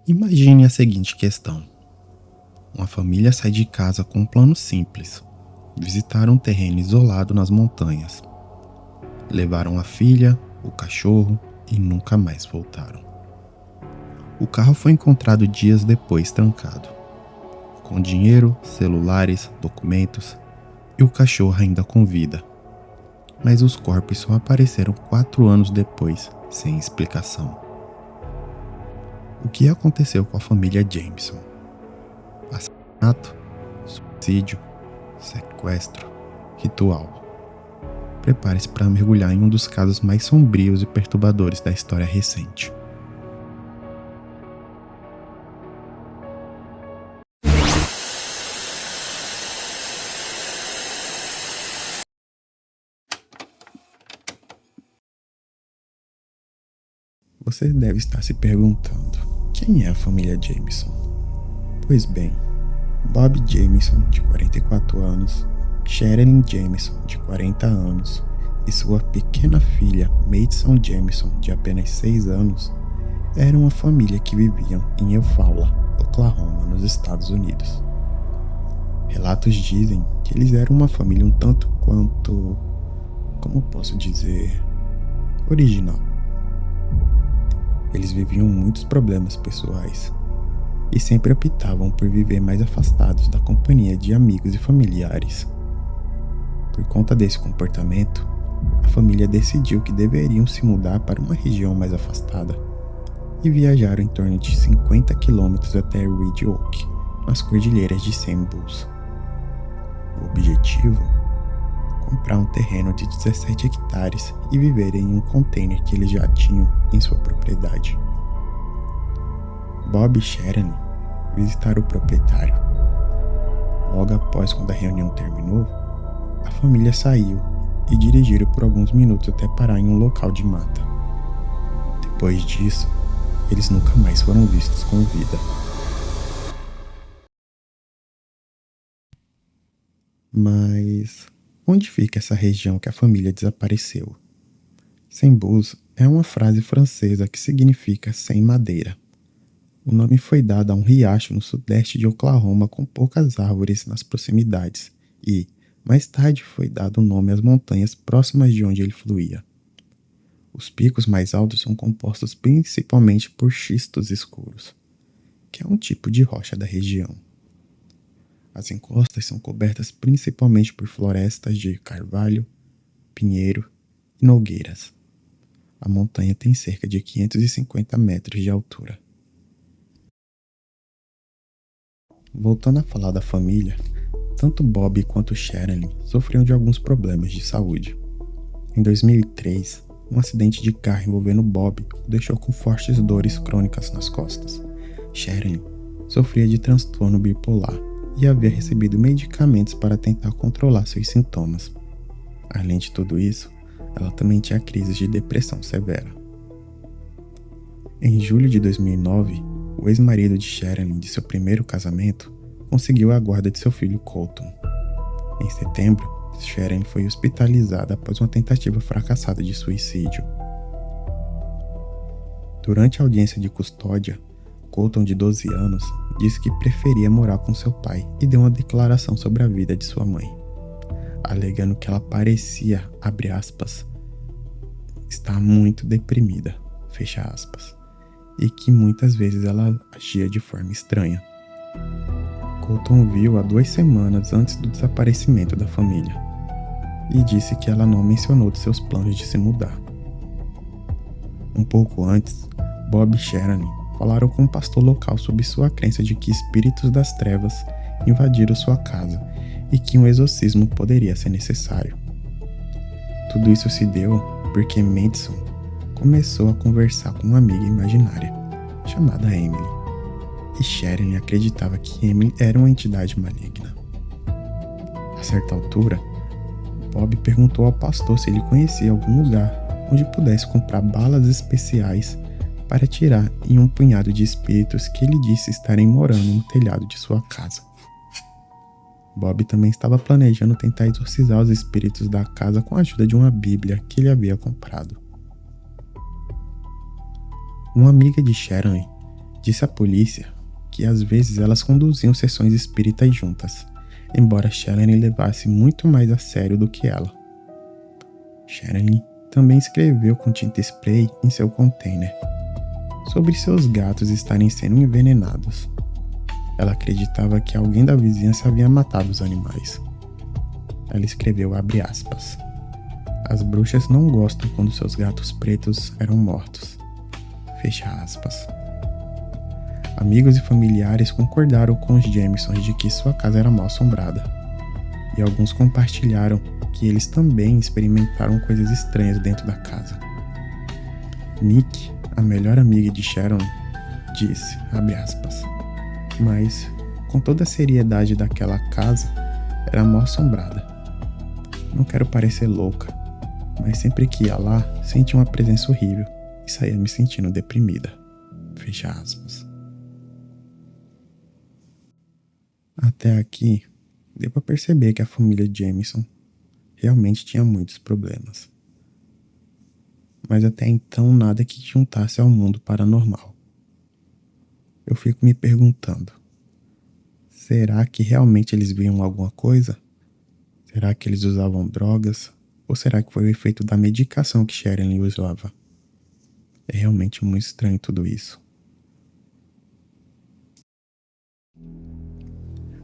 Imagine a seguinte questão. Uma família sai de casa com um plano simples: visitar um terreno isolado nas montanhas. Levaram a filha, o cachorro e nunca mais voltaram. O carro foi encontrado dias depois trancado, com dinheiro, celulares, documentos e o cachorro ainda com vida. Mas os corpos só apareceram 4 anos depois, sem explicação. O que aconteceu com a família Jameson? Assassinato, suicídio, sequestro, ritual. Prepare-se para mergulhar em um dos casos mais sombrios e perturbadores da história recente. Você deve estar se perguntando: quem é a família Jameson? Pois bem, Bob Jameson, de 44 anos, Sherilyn Jameson, de 40 anos, e sua pequena filha Madison Jameson, de apenas 6 anos, eram uma família que viviam em Eufaula, Oklahoma, nos Estados Unidos. Relatos dizem que eles eram uma família um tanto quanto, como posso dizer, original. Eles viviam muitos problemas pessoais e sempre optavam por viver mais afastados da companhia de amigos e familiares. Por conta desse comportamento, a família decidiu que deveriam se mudar para uma região mais afastada e viajaram em torno de 50 quilômetros até Red Oak, nas cordilheiras de St. Bulls. O objetivo? Comprar um terreno de 17 hectares e viver em um container que eles já tinham em sua propriedade. Bob e Sherilyn visitaram o proprietário. Logo após, quando a reunião terminou, a família saiu e dirigiram por alguns minutos até parar em um local de mata. Depois disso, eles nunca mais foram vistos com vida. Mas onde fica essa região que a família desapareceu? Sem Bulls é uma frase francesa que significa sem madeira. O nome foi dado a um riacho no sudeste de Oklahoma com poucas árvores nas proximidades e, mais tarde, foi dado o nome às montanhas próximas de onde ele fluía. Os picos mais altos são compostos principalmente por xistos escuros, que é um tipo de rocha da região. As encostas são cobertas principalmente por florestas de carvalho, pinheiro e nogueiras. A montanha tem cerca de 550 metros de altura. Voltando a falar da família, tanto Bob quanto Sherilyn sofriam de alguns problemas de saúde. Em 2003, um acidente de carro envolvendo Bob o deixou com fortes dores crônicas nas costas. Sherilyn sofria de transtorno bipolar e havia recebido medicamentos para tentar controlar seus sintomas. Além de tudo isso, ela também tinha crises de depressão severa. Em julho de 2009, o ex-marido de Sherilyn de seu primeiro casamento conseguiu a guarda de seu filho Colton. Em setembro, Sherilyn foi hospitalizada após uma tentativa fracassada de suicídio. Durante a audiência de custódia, Colton, de 12 anos, disse que preferia morar com seu pai e deu uma declaração sobre a vida de sua mãe, alegando que ela parecia, abre aspas, estar muito deprimida, fecha aspas, e que muitas vezes ela agia de forma estranha. Colton viu-a 2 semanas antes do desaparecimento da família e disse que ela não mencionou de seus planos de se mudar. Um pouco antes, Bob e Sherilyn falaram com um pastor local sobre sua crença de que espíritos das trevas invadiram sua casa e que um exorcismo poderia ser necessário. Tudo isso se deu porque Madison começou a conversar com uma amiga imaginária, chamada Emily, e Sherilyn acreditava que Emily era uma entidade maligna. A certa altura, Bob perguntou ao pastor se ele conhecia algum lugar onde pudesse comprar balas especiais para atirar em um punhado de espíritos que ele disse estarem morando no telhado de sua casa. Bob também estava planejando tentar exorcizar os espíritos da casa com a ajuda de uma Bíblia que ele havia comprado. Uma amiga de Sherilyn Disse à polícia que às vezes elas conduziam sessões espíritas juntas, embora Shalene levasse muito mais a sério do que ela. Shalene também escreveu com tinta spray em seu container sobre seus gatos estarem sendo envenenados. Ela acreditava que alguém da vizinhança havia matado os animais. Ela escreveu, abre aspas, as bruxas não gostam quando seus gatos pretos eram mortos. Fecha aspas. Amigos e familiares concordaram com os Jamesons de que sua casa era mal assombrada. E alguns compartilharam que eles também experimentaram coisas estranhas dentro da casa. Nick, a melhor amiga de Sharon, disse, abre aspas, mas, com toda a seriedade daquela casa, era mal assombrada. Não quero parecer louca, mas sempre que ia lá, sentia uma presença horrível e saía me sentindo deprimida. Fecha aspas. Até aqui, deu para perceber que a família Jameson realmente tinha muitos problemas. Mas até então nada que juntasse ao mundo paranormal. Eu fico me perguntando, será que realmente eles viam alguma coisa? Será que eles usavam drogas? Ou será que foi o efeito da medicação que Sharon usava? É realmente muito estranho tudo isso.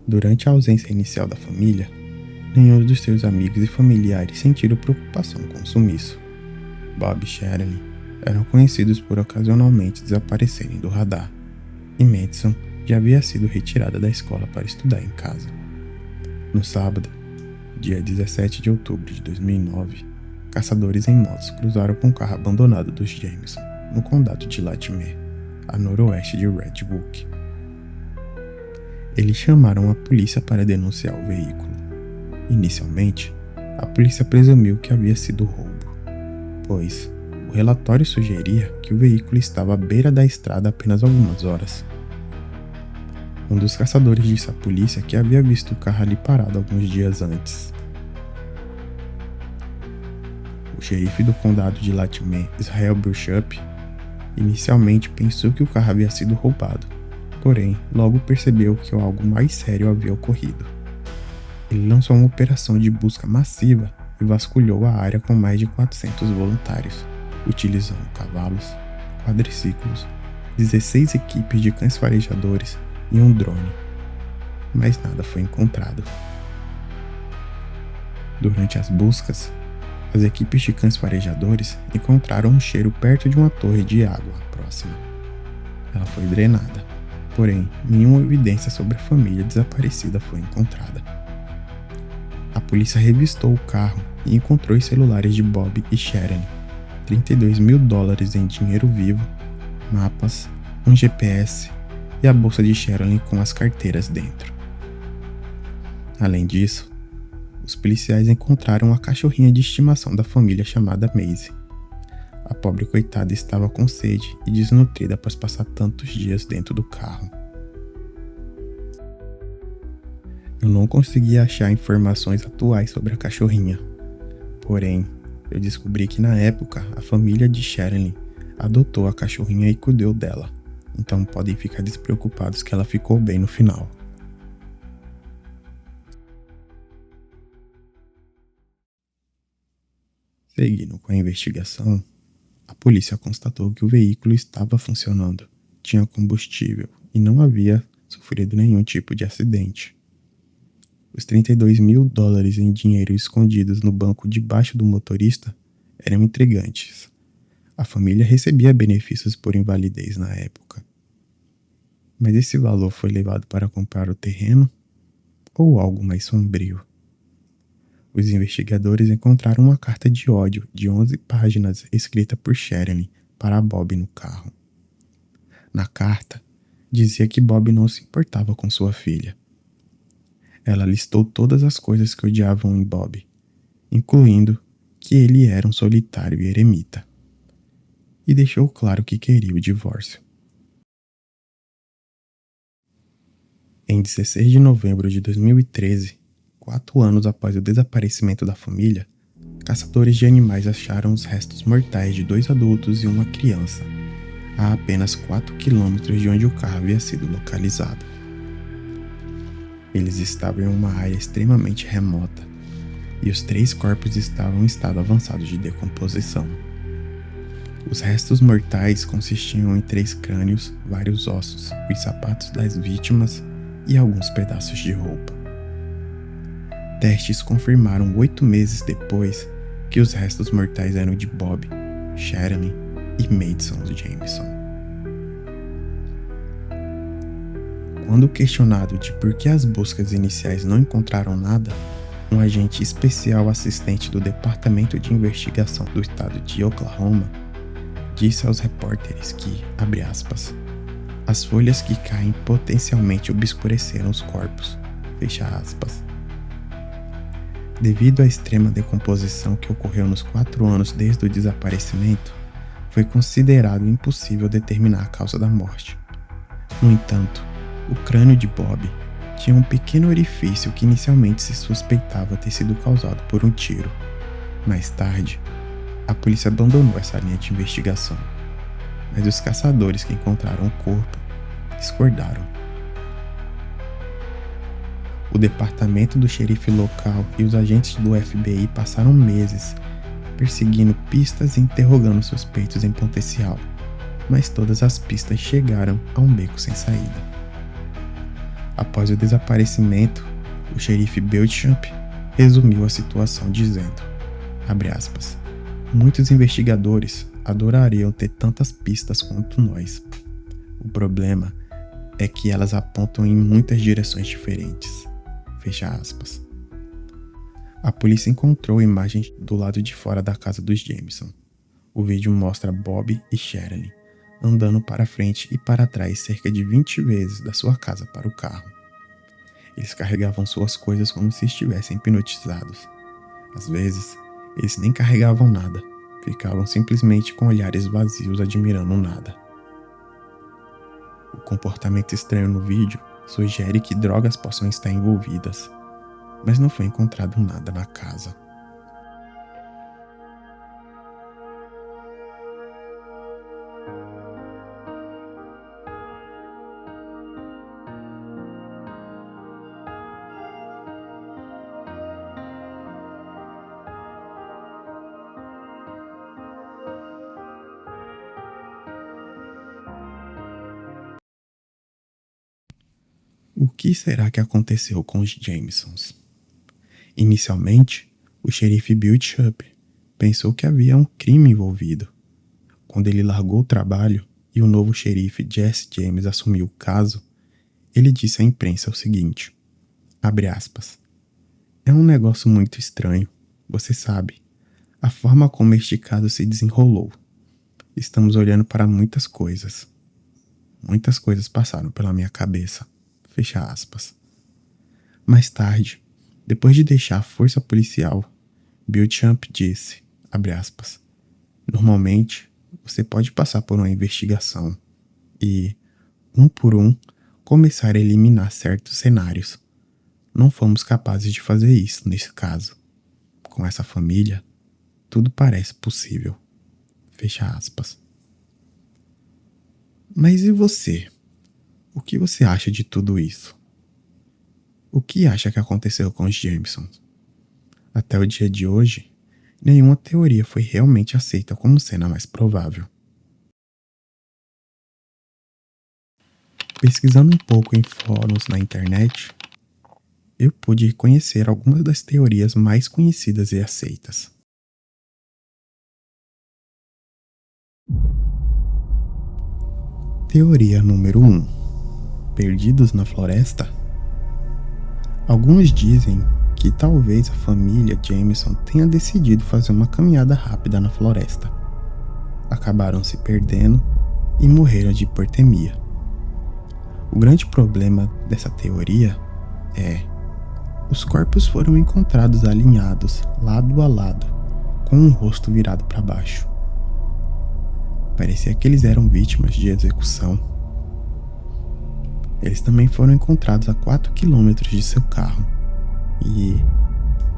Durante a ausência inicial da família, nenhum dos seus amigos e familiares sentiram preocupação com o sumiço. Bob e Sharon eram conhecidos por ocasionalmente desaparecerem do radar, e Madison já havia sido retirada da escola para estudar em casa. No sábado, dia 17 de outubro de 2009, caçadores em motos cruzaram com um carro abandonado dos Jameson, no condado de Latimer, a noroeste de Red Hook. Eles chamaram a polícia para denunciar o veículo. Inicialmente, a polícia presumiu que havia sido roubo, pois o relatório sugeria que o veículo estava à beira da estrada há apenas algumas horas. Um dos caçadores disse à polícia que havia visto o carro ali parado alguns dias antes. O xerife do condado de Latimer, Israel Bishop, inicialmente pensou que o carro havia sido roubado, porém logo percebeu que algo mais sério havia ocorrido. Ele lançou uma operação de busca massiva e vasculhou a área com mais de 400 voluntários, utilizando cavalos, quadriciclos, 16 equipes de cães farejadores e um drone, mas nada foi encontrado. Durante as buscas, as equipes de cães farejadores encontraram um cheiro perto de uma torre de água próxima. Ela foi drenada, porém nenhuma evidência sobre a família desaparecida foi encontrada. A polícia revistou o carro e encontrou os celulares de Bob e Sharon, $32 mil em dinheiro vivo, mapas, um GPS e a bolsa de Sharon com as carteiras dentro. Além disso, os policiais encontraram a cachorrinha de estimação da família chamada Maisie. A pobre coitada estava com sede e desnutrida após passar tantos dias dentro do carro. Eu não consegui achar informações atuais sobre a cachorrinha. Porém, eu descobri que na época a família de Sharon adotou a cachorrinha e cuidou dela. Então podem ficar despreocupados que ela ficou bem no final. Seguindo com a investigação, a polícia constatou que o veículo estava funcionando, tinha combustível e não havia sofrido nenhum tipo de acidente. Os $32 mil em dinheiro escondidos no banco debaixo do motorista eram intrigantes. A família recebia benefícios por invalidez na época. Mas esse valor foi levado para comprar o terreno ou algo mais sombrio? Os investigadores encontraram uma carta de ódio de 11 páginas escrita por Sharon para Bob no carro. Na carta, dizia que Bob não se importava com sua filha. Ela listou todas as coisas que odiavam em Bob, incluindo que ele era um solitário e eremita. E deixou claro que queria o divórcio. Em 16 de novembro de 2013, 4 anos após o desaparecimento da família, caçadores de animais acharam os restos mortais de 2 adultos e uma criança, a apenas 4 quilômetros de onde o carro havia sido localizado. Eles estavam em uma área extremamente remota e os 3 corpos estavam em estado avançado de decomposição. Os restos mortais consistiam em 3 crânios, vários ossos, os sapatos das vítimas e alguns pedaços de roupa. Testes confirmaram 8 meses depois que os restos mortais eram de Bob, Sherilyn e Madison Jamison. Quando questionado de por que as buscas iniciais não encontraram nada, um agente especial assistente do Departamento de Investigação do estado de Oklahoma disse aos repórteres que, abre aspas, as folhas que caem potencialmente obscureceram os corpos, fecha aspas. Devido à extrema decomposição que ocorreu nos 4 anos desde o desaparecimento, foi considerado impossível determinar a causa da morte. No entanto, o crânio de Bob tinha um pequeno orifício que inicialmente se suspeitava ter sido causado por um tiro. Mais tarde, a polícia abandonou essa linha de investigação, mas os caçadores que encontraram o corpo discordaram. O departamento do xerife local e os agentes do FBI passaram meses perseguindo pistas e interrogando suspeitos em potencial, mas todas as pistas chegaram a um beco sem saída. Após o desaparecimento, o xerife Beauchamp resumiu a situação dizendo, abre aspas, muitos investigadores adorariam ter tantas pistas quanto nós. O problema é que elas apontam em muitas direções diferentes. Fecha aspas. A polícia encontrou imagens do lado de fora da casa dos Jamison. O vídeo mostra Bob e Sherilyn andando para frente e para trás cerca de 20 vezes da sua casa para o carro. Eles carregavam suas coisas como se estivessem hipnotizados. Às vezes, eles nem carregavam nada, ficavam simplesmente com olhares vazios admirando nada. O comportamento estranho no vídeo sugere que drogas possam estar envolvidas, mas não foi encontrado nada na casa. O que será que aconteceu com os Jamisons? Inicialmente, o xerife Beauchamp pensou que havia um crime envolvido. Quando ele largou o trabalho e o novo xerife Jesse James assumiu o caso, ele disse à imprensa o seguinte, abre aspas, é um negócio muito estranho, você sabe, a forma como este caso se desenrolou. Estamos olhando para muitas coisas. Muitas coisas passaram pela minha cabeça. Fecha aspas. Mais tarde, depois de deixar a força policial, Beauchamp disse, abre aspas, normalmente, você pode passar por uma investigação e, um por um, começar a eliminar certos cenários. Não fomos capazes de fazer isso nesse caso. Com essa família, tudo parece possível. Fecha aspas. Mas e você? O que você acha de tudo isso? O que acha que aconteceu com os Jamisons? Até o dia de hoje, nenhuma teoria foi realmente aceita como sendo a mais provável. Pesquisando um pouco em fóruns na internet, eu pude conhecer algumas das teorias mais conhecidas e aceitas. Teoria número 1. Perdidos na floresta? Alguns dizem que talvez a família Jamison tenha decidido fazer uma caminhada rápida na floresta. Acabaram se perdendo e morreram de hipotermia. O grande problema dessa teoria é: os corpos foram encontrados alinhados, lado a lado, com o rosto virado para baixo. Parecia que eles eram vítimas de execução. Eles também foram encontrados a 4 quilômetros de seu carro. E,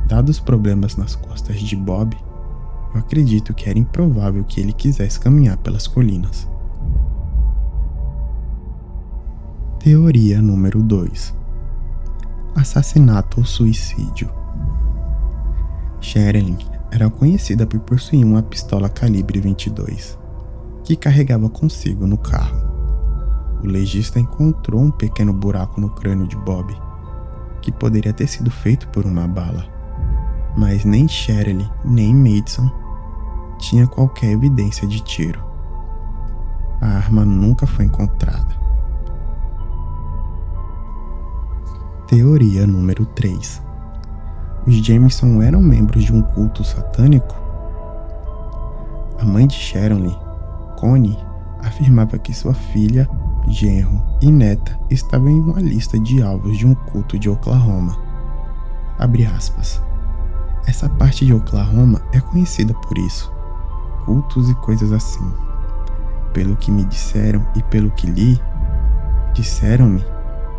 dados os problemas nas costas de Bob, eu acredito que era improvável que ele quisesse caminhar pelas colinas. Teoria número 2: assassinato ou suicídio. Sherilyn era conhecida por possuir uma pistola calibre 22, que carregava consigo no carro. O legista encontrou um pequeno buraco no crânio de Bob, que poderia ter sido feito por uma bala, mas nem Sherilyn nem Madison tinha qualquer evidência de tiro. A arma nunca foi encontrada. Teoria número 3: os Jameson eram membros de um culto satânico? A mãe de Sherilyn, Connie, afirmava que sua filha, genro e neta estavam em uma lista de alvos de um culto de Oklahoma. Abre aspas. Essa parte de Oklahoma é conhecida por isso. Cultos e coisas assim. Pelo que me disseram e pelo que li, disseram-me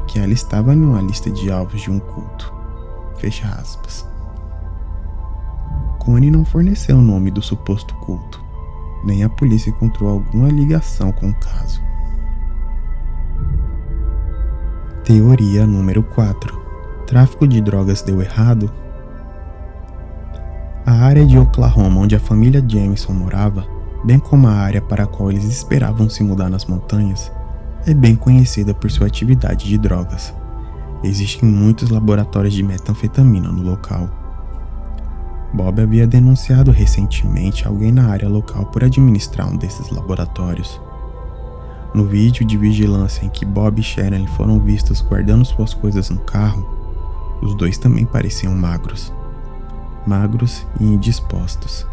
que ela estava em uma lista de alvos de um culto. Fecha aspas. Connie não forneceu o nome do suposto culto, nem a polícia encontrou alguma ligação com o caso. Teoria número 4: tráfico de drogas deu errado? A área de Oklahoma onde a família Jameson morava, bem como a área para a qual eles esperavam se mudar nas montanhas, é bem conhecida por sua atividade de drogas. Existem muitos laboratórios de metanfetamina no local. Bob havia denunciado recentemente alguém na área local por administrar um desses laboratórios. No vídeo de vigilância em que Bob e Sherilyn foram vistos guardando suas coisas no carro, os dois também pareciam magros e indispostos.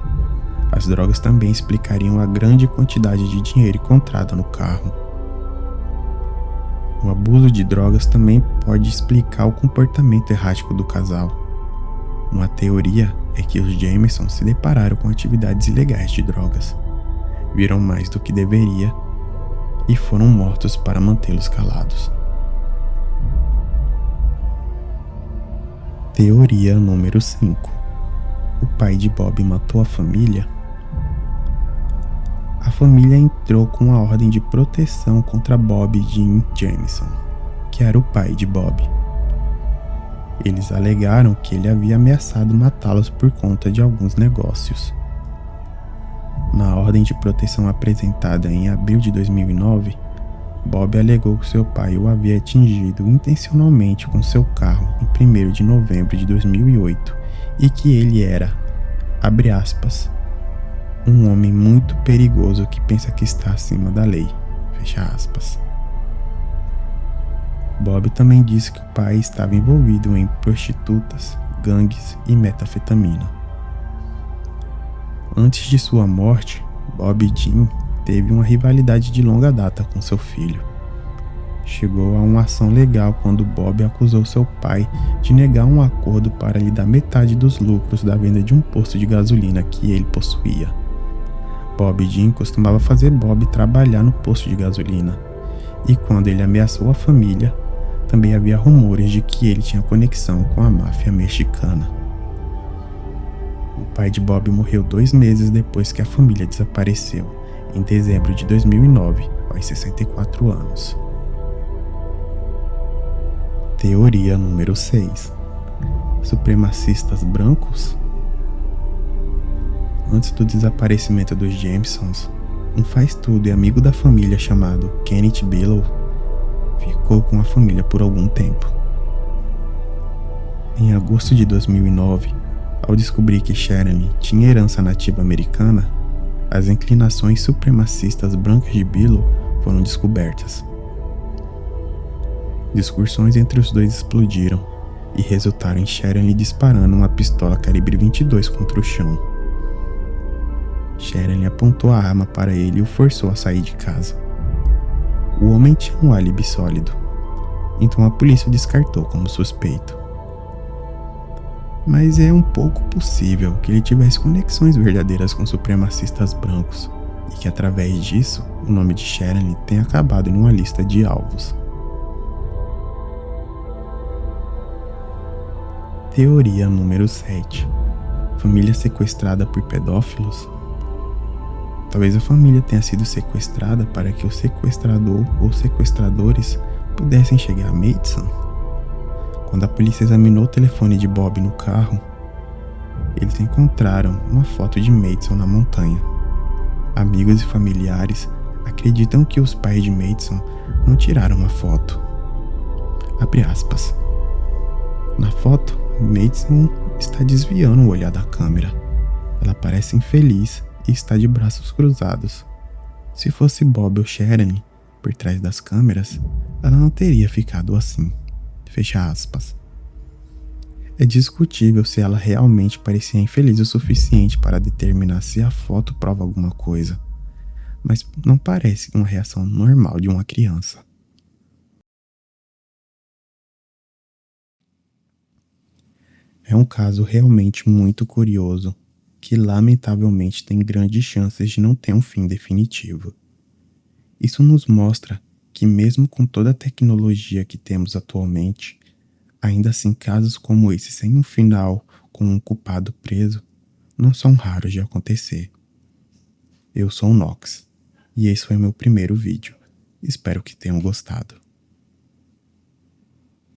As drogas também explicariam a grande quantidade de dinheiro encontrada no carro. O abuso de drogas também pode explicar o comportamento errático do casal. Uma teoria é que os Jameson se depararam com atividades ilegais de drogas, viram mais do que deveria e foram mortos para mantê-los calados. Teoria número 5: o pai de Bob matou a família? A família entrou com uma ordem de proteção contra Bob Jean Jameson, que era o pai de Bob. Eles alegaram que ele havia ameaçado matá-los por conta de alguns negócios. Na ordem de proteção apresentada em abril de 2009, Bob alegou que seu pai o havia atingido intencionalmente com seu carro em 1º de novembro de 2008 e que ele era, abre aspas, um homem muito perigoso que pensa que está acima da lei, fecha aspas. Bob também disse que o pai estava envolvido em prostitutas, gangues e metanfetamina. Antes de sua morte, Bob e Jean teve uma rivalidade de longa data com seu filho. Chegou a uma ação legal quando Bob acusou seu pai de negar um acordo para lhe dar metade dos lucros da venda de um posto de gasolina que ele possuía. Bob e Jean costumava fazer Bob trabalhar no posto de gasolina, e quando ele ameaçou a família, também havia rumores de que ele tinha conexão com a máfia mexicana. O pai de Bob morreu 2 meses depois que a família desapareceu, em dezembro de 2009, aos 64 anos. Teoria número 6: supremacistas brancos? Antes do desaparecimento dos Jamesons, um faz-tudo e amigo da família chamado Kenneth Bigelow ficou com a família por algum tempo. Em agosto de 2009, ao descobrir que Sherilyn tinha herança nativa americana, as inclinações supremacistas brancas de Bigelow foram descobertas. Discussões entre os dois explodiram e resultaram em Sherilyn disparando uma pistola calibre 22 contra o chão. Sherilyn apontou a arma para ele e o forçou a sair de casa. O homem tinha um álibi sólido, então a polícia o descartou como suspeito. Mas é um pouco possível que ele tivesse conexões verdadeiras com supremacistas brancos e que através disso o nome de Sherilyn tenha acabado em uma lista de alvos. Teoria número 7: família sequestrada por pedófilos? Talvez a família tenha sido sequestrada para que o sequestrador ou sequestradores pudessem chegar a Madison. Quando a polícia examinou o telefone de Bob no carro, eles encontraram uma foto de Madison na montanha. Amigos e familiares acreditam que os pais de Madison não tiraram a foto. Abre aspas. Na foto, Madison está desviando o olhar da câmera. Ela parece infeliz e está de braços cruzados. Se fosse Bob ou Sharon por trás das câmeras, ela não teria ficado assim. Fecha aspas. É discutível se ela realmente parecia infeliz o suficiente para determinar se a foto prova alguma coisa, mas não parece uma reação normal de uma criança. É um caso realmente muito curioso, que lamentavelmente tem grandes chances de não ter um fim definitivo. Isso nos mostra que, mesmo com toda a tecnologia que temos atualmente, ainda assim casos como esse sem um final, com um culpado preso, não são raros de acontecer. Eu sou o Nox, e esse foi meu primeiro vídeo. Espero que tenham gostado.